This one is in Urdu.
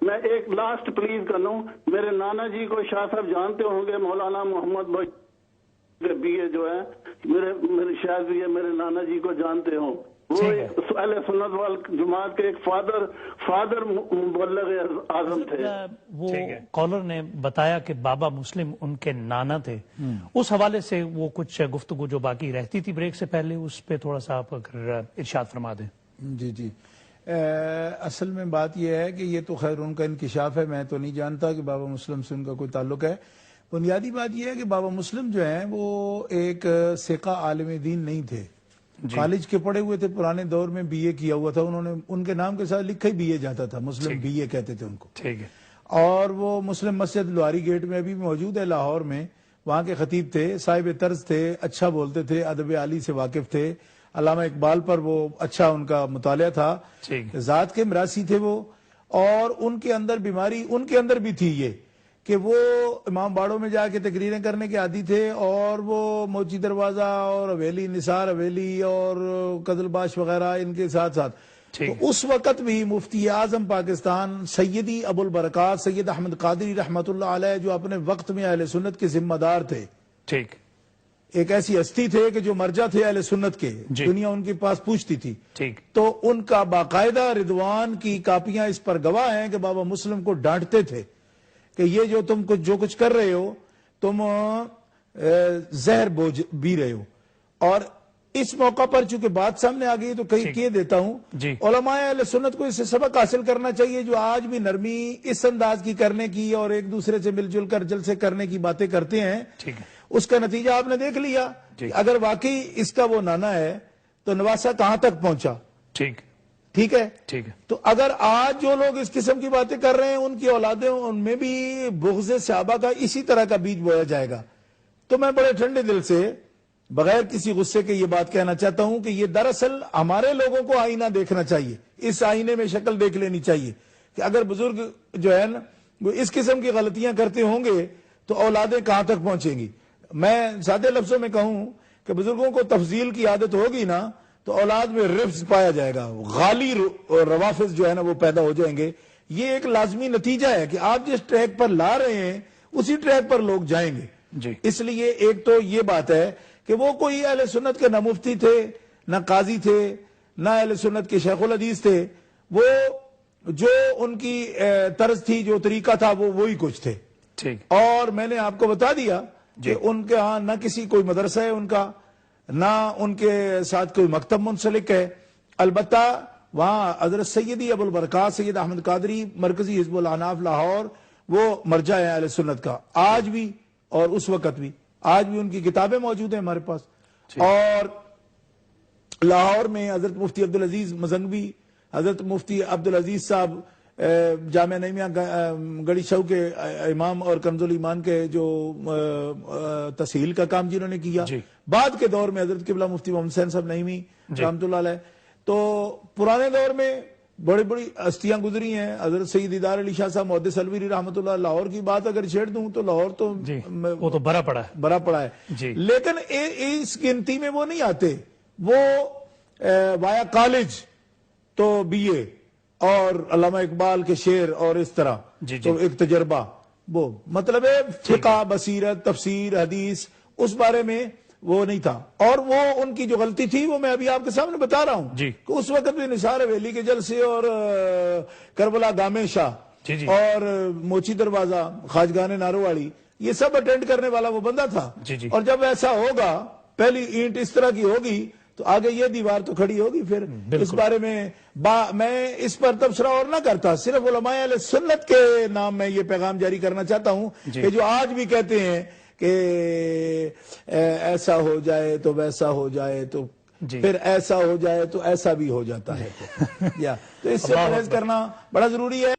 میں ایک لاسٹ پلیز کر لوں، میرے نانا جی کو شاہ صاحب جانتے ہوں گے، مولانا محمد بی اے جو ہے، میرے شاید بھی میرے نانا جی کو جانتے ہوں، وہ اہل سنت وال جماعت کے ایک فادر مبلغ اعظم تھے۔ وہ کالر نے بتایا کہ بابا مسلم ان کے نانا تھے، اس حوالے سے وہ کچھ گفتگو جو باقی رہتی تھی بریک سے پہلے، اس پہ تھوڑا سا آپ اگر ارشاد فرما دیں۔ جی اصل میں بات یہ ہے کہ یہ تو خیر ان کا انکشاف ہے، میں تو نہیں جانتا کہ بابا مسلم سے ان کا کوئی تعلق ہے۔ بنیادی بات یہ ہے کہ بابا مسلم جو ہیں وہ ایک ثقہ عالم دین نہیں تھے، کالج کے پڑھے ہوئے تھے، پرانے دور میں بی اے کیا ہوا تھا انہوں نے، ان کے نام کے ساتھ لکھا ہی بی اے جاتا تھا، مسلم بی اے کہتے تھے ان کو۔ اور وہ مسلم مسجد لواری گیٹ میں بھی موجود ہے لاہور میں، وہاں کے خطیب تھے، صاحب طرز تھے، اچھا بولتے تھے، ادب عالی سے واقف تھے، علامہ اقبال پر وہ اچھا ان کا مطالعہ تھا، ذات کے مراثی تھے وہ۔ اور ان کے اندر بیماری ان کے اندر بھی تھی یہ کہ وہ امام باڑوں میں جا کے تقریریں کرنے کے عادی تھے، اور وہ موچی دروازہ اور حویلی، نثار حویلی اور قزل باش وغیرہ ان کے ساتھ ساتھ تو اس وقت بھی مفتی اعظم پاکستان سیدی ابو البرکات سید احمد قادری رحمت اللہ علیہ، جو اپنے وقت میں اہل سنت کے ذمہ دار تھے، ایک ایسی ہستی تھے کہ جو مرجع تھے اہل سنت کے، دنیا ان کے پاس پوچھتی تھی، تو ان کا باقاعدہ رضوان کی کاپیاں اس پر گواہ ہیں کہ بابا مسلم کو ڈانٹتے تھے کہ یہ جو تم جو کچھ کر رہے ہو تم زہر بوجھ بھی رہے ہو۔ اور اس موقع پر چونکہ بات سامنے آ گئی تو کہیں کیے دیتا ہوں، علماء اہل سنت کو اس سے سبق حاصل کرنا چاہیے، جو آج بھی نرمی اس انداز کی کرنے کی اور ایک دوسرے سے مل جل کر جلسے کرنے کی باتیں کرتے ہیں، اس کا نتیجہ آپ نے دیکھ لیا۔ اگر واقعی اس کا وہ نانا ہے تو نواسا کہاں تک پہنچا، ٹھیک ہے۔ تو اگر آج جو لوگ اس قسم کی باتیں کر رہے ہیں، ان کی اولادیں، ان میں بھی بغض صحابہ کا اسی طرح کا بیج بویا جائے گا، تو میں بڑے ٹھنڈے دل سے بغیر کسی غصے کے یہ بات کہنا چاہتا ہوں کہ یہ دراصل ہمارے لوگوں کو آئینہ دیکھنا چاہیے، اس آئینے میں شکل دیکھ لینی چاہیے کہ اگر بزرگ جو ہے نا وہ اس قسم کی غلطیاں کرتے ہوں گے تو اولادیں کہاں تک پہنچیں گی۔ میں سادے لفظوں میں کہوں کہ بزرگوں کو تفضیل کی عادت ہوگی نا تو اولاد میں رفض پایا جائے گا، غالی روافظ جو ہے نا وہ پیدا ہو جائیں گے۔ یہ ایک لازمی نتیجہ ہے کہ آپ جس ٹریک پر لا رہے ہیں اسی ٹریک پر لوگ جائیں گے۔ اس لیے ایک تو یہ بات ہے کہ وہ کوئی اہل سنت کے نہ مفتی تھے، نہ قاضی تھے، نہ اہل سنت کے شیخ الحدیث تھے، وہ جو ان کی طرز تھی، جو طریقہ تھا، وہ وہی کچھ تھے۔ اور میں نے آپ کو بتا دیا کہ ان کے ہاں نہ کسی کوئی مدرسہ ہے ان کا، نہ ان کے ساتھ کوئی مکتب منسلک ہے، البتہ وہاں حضرت سیدی ابو البرکات سید احمد قادری مرکزی حزب الاحناف لاہور وہ مرجع ہے اہل سنت کا، آج بھی اور اس وقت بھی، آج بھی ان کی کتابیں موجود ہیں ہمارے پاس۔ اور لاہور میں حضرت مفتی عبدالعزیز مزنگوی، حضرت مفتی عبدالعزیز صاحب جامعہ نعیمیہ گڑی شو کے امام اور کنز الایمان کے جو تسہیل کا کام جنہوں نے کیا، بعد کے دور میں حضرت قبلہ مفتی محمد حسین صاحب نعیمی رحمۃ اللہ علیہ۔ تو پرانے دور میں بڑی بڑی ہستیاں گزری ہیں، حضرت سید دیدار علی شاہ صاحب محدث الویری رحمۃ اللہ۔ لاہور کی بات اگر چھیڑ دوں تو لاہور تو وہ تو بڑا پڑا ہے، لیکن اس گنتی میں وہ نہیں آتے، وہ وایا کالج تو بی اے اور علامہ اقبال کے شعر اور اس طرح تو ایک تجربہ، وہ مطلب ہے فقہ، بصیرت، تفسیر، حدیث، اس بارے میں وہ نہیں تھا۔ اور وہ ان کی جو غلطی تھی وہ میں ابھی آپ کے سامنے بتا رہا ہوں کہ اس وقت بھی نثار حویلی کے جلسے اور کربلا گامے شاہ اور موچی دروازہ، خواجگان ناروواڑی، یہ سب اٹینڈ کرنے والا وہ بندہ تھا۔ اور جب ایسا ہوگا، پہلی اینٹ اس طرح کی ہوگی تو آگے یہ دیوار تو کھڑی ہوگی۔ پھر اس بارے میں میں اس پر تبصرہ اور نہ کرتا، صرف علماء اہل سنت کے نام میں یہ پیغام جاری کرنا چاہتا ہوں کہ جو آج بھی کہتے ہیں کہ ایسا ہو جائے تو ویسا ہو جائے تو پھر ایسا ہو جائے تو ایسا بھی ہو جاتا ہے، تو اس سے پرہیز کرنا بڑا ضروری ہے۔